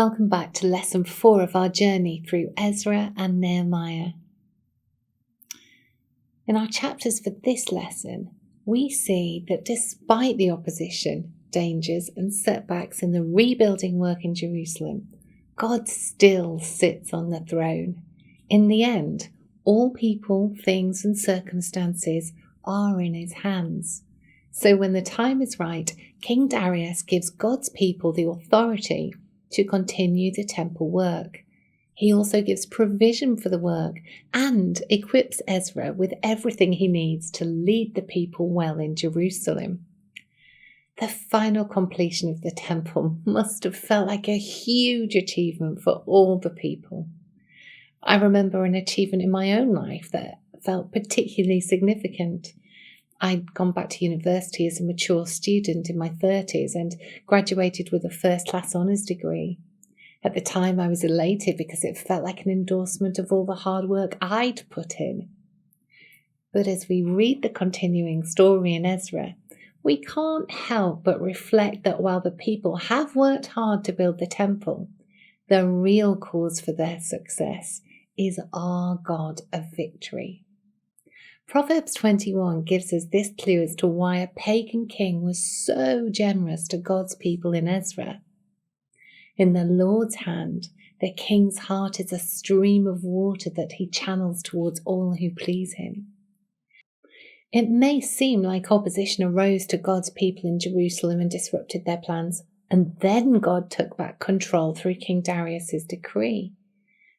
Welcome back to lesson 4 of our journey through Ezra and Nehemiah. In our chapters for this lesson, we see that despite the opposition, dangers and setbacks in the rebuilding work in Jerusalem, God still sits on the throne. In the end, all people, things and circumstances are in his hands. So when the time is right, King Darius gives God's people the authority to continue the temple work. He also gives provision for the work and equips Ezra with everything he needs to lead the people well in Jerusalem. The final completion of the temple must have felt like a huge achievement for all the people. I remember an achievement in my own life that felt particularly significant. I'd gone back to university as a mature student in my 30s and graduated with a first-class honours degree. At the time, I was elated because it felt like an endorsement of all the hard work I'd put in. But as we read the continuing story in Ezra, we can't help but reflect that while the people have worked hard to build the temple, the real cause for their success is our God of victory. Proverbs 21 gives us this clue as to why a pagan king was so generous to God's people in Ezra. In the Lord's hand, the king's heart is a stream of water that he channels towards all who please him. It may seem like opposition arose to God's people in Jerusalem and disrupted their plans, and then God took back control through King Darius's decree.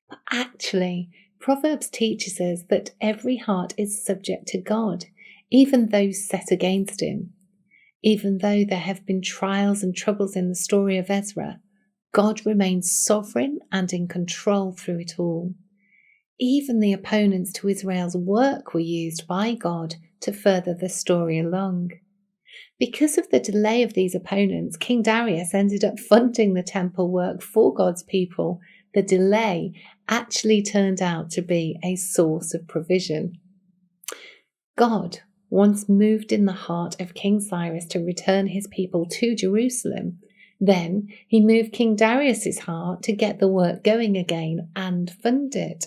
But actually, Proverbs teaches us that every heart is subject to God, even those set against him. Even though there have been trials and troubles in the story of Ezra, God remains sovereign and in control through it all. Even the opponents to Israel's work were used by God to further the story along. Because of the delay of these opponents, King Darius ended up funding the temple work for God's people. The delay actually turned out to be a source of provision. God once moved in the heart of King Cyrus to return his people to Jerusalem. Then he moved King Darius's heart to get the work going again and fund it.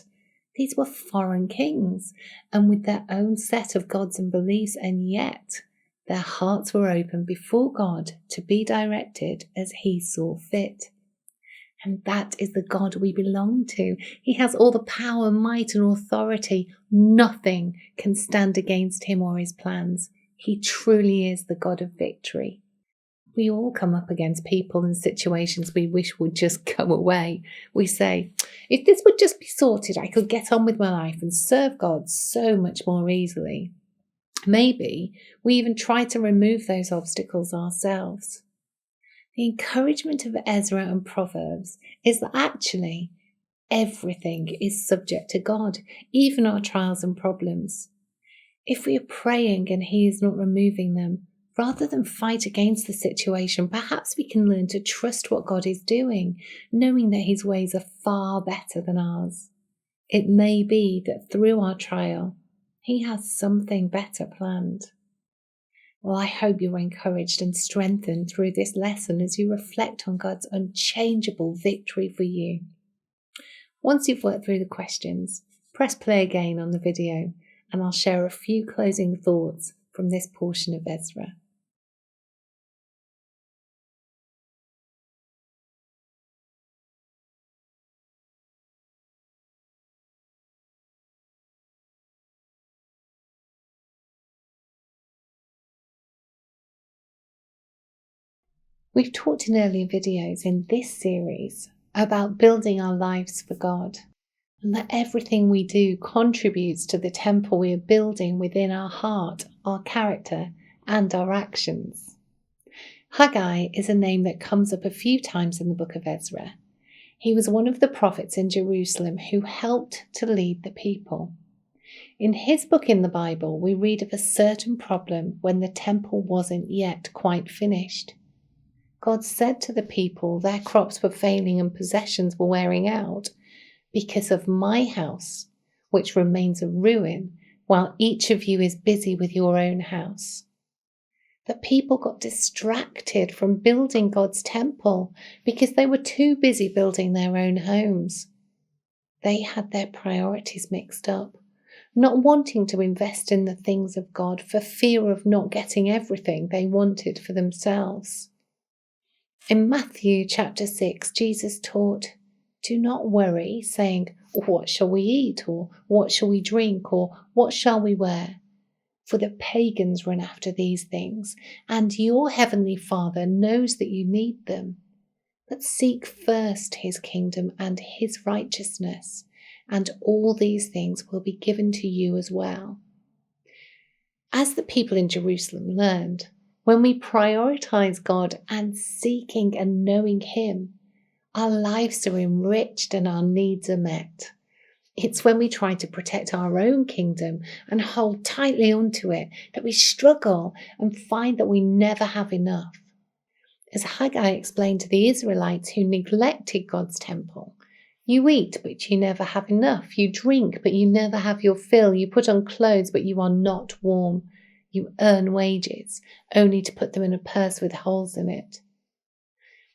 These were foreign kings and with their own set of gods and beliefs, and yet their hearts were open before God to be directed as he saw fit. And that is the God we belong to. He has all the power, might, and authority. Nothing can stand against him or his plans. He truly is the God of victory. We all come up against people and situations we wish would just go away. We say, if this would just be sorted, I could get on with my life and serve God so much more easily. Maybe we even try to remove those obstacles ourselves. The encouragement of Ezra and Proverbs is that actually everything is subject to God, even our trials and problems. If we are praying and he is not removing them, rather than fight against the situation, perhaps we can learn to trust what God is doing, knowing that his ways are far better than ours. It may be that through our trial, he has something better planned. Well, I hope you're encouraged and strengthened through this lesson as you reflect on God's unchangeable victory for you. Once you've worked through the questions, press play again on the video and I'll share a few closing thoughts from this portion of Ezra. We've talked in earlier videos in this series about building our lives for God, and that everything we do contributes to the temple we are building within our heart, our character, and our actions. Haggai is a name that comes up a few times in the book of Ezra. He was one of the prophets in Jerusalem who helped to lead the people. In his book in the Bible, we read of a certain problem when the temple wasn't yet quite finished. God said to the people their crops were failing and possessions were wearing out because of my house, which remains a ruin, while each of you is busy with your own house. The people got distracted from building God's temple because they were too busy building their own homes. They had their priorities mixed up, not wanting to invest in the things of God for fear of not getting everything they wanted for themselves. In Matthew chapter 6, Jesus taught, "Do not worry, saying, 'What shall we eat?' or 'What shall we drink?' or 'What shall we wear?' For the pagans run after these things, and your heavenly Father knows that you need them. But seek first his kingdom and his righteousness, and all these things will be given to you as well." As the people in Jerusalem learned, when we prioritize God and seeking and knowing him, our lives are enriched and our needs are met. It's when we try to protect our own kingdom and hold tightly onto it that we struggle and find that we never have enough. As Haggai explained to the Israelites who neglected God's temple, you eat, but you never have enough. You drink, but you never have your fill. You put on clothes, but you are not warm. You earn wages, only to put them in a purse with holes in it.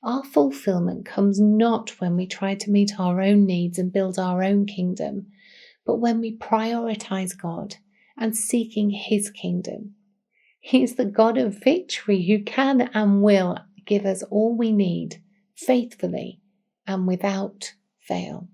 Our fulfillment comes not when we try to meet our own needs and build our own kingdom, but when we prioritize God and seeking his kingdom. He is the God of victory who can and will give us all we need faithfully and without fail.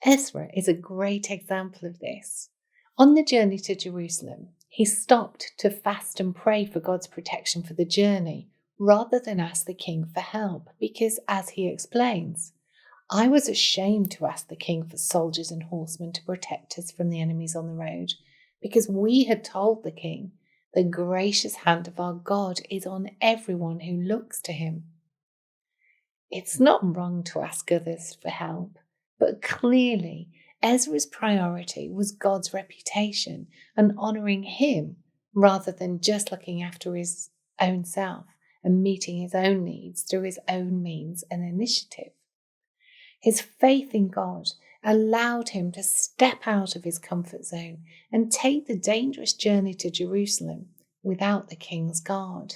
Ezra is a great example of this. On the journey to Jerusalem, he stopped to fast and pray for God's protection for the journey, rather than ask the king for help, because, as he explains, "I was ashamed to ask the king for soldiers and horsemen to protect us from the enemies on the road, because we had told the king, 'The gracious hand of our God is on everyone who looks to him.'" It's not wrong to ask others for help, but clearly Ezra's priority was God's reputation and honouring him rather than just looking after his own self and meeting his own needs through his own means and initiative. His faith in God allowed him to step out of his comfort zone and take the dangerous journey to Jerusalem without the king's guard.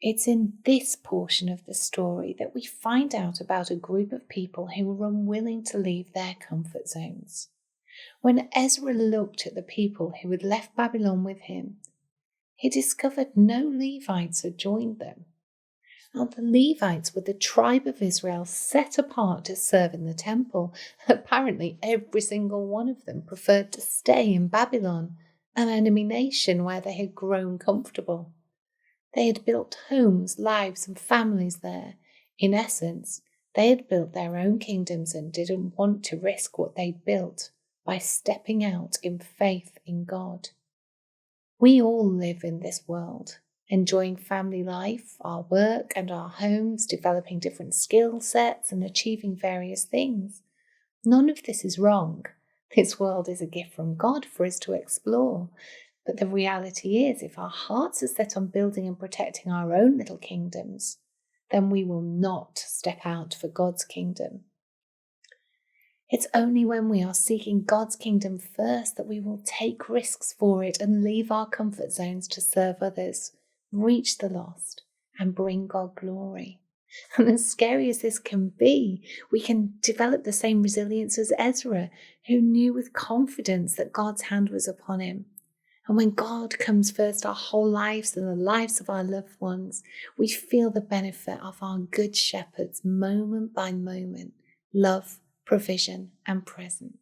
It's in this portion of the story that we find out about a group of people who were unwilling to leave their comfort zones. When Ezra looked at the people who had left Babylon with him, he discovered no Levites had joined them. Now, the Levites were the tribe of Israel set apart to serve in the temple. Apparently, every single one of them preferred to stay in Babylon, an enemy nation where they had grown comfortable. They had built homes, lives, and families there. In essence, they had built their own kingdoms and didn't want to risk what they'd built by stepping out in faith in God. We all live in this world, enjoying family life, our work and our homes, developing different skill sets and achieving various things. None of this is wrong. This world is a gift from God for us to explore. But the reality is, if our hearts are set on building and protecting our own little kingdoms, then we will not step out for God's kingdom. It's only when we are seeking God's kingdom first that we will take risks for it and leave our comfort zones to serve others, reach the lost, and bring God glory. And as scary as this can be, we can develop the same resilience as Ezra, who knew with confidence that God's hand was upon him. And when God comes first, our whole lives and the lives of our loved ones, we feel the benefit of our good shepherd's moment by moment love, provision, and presence.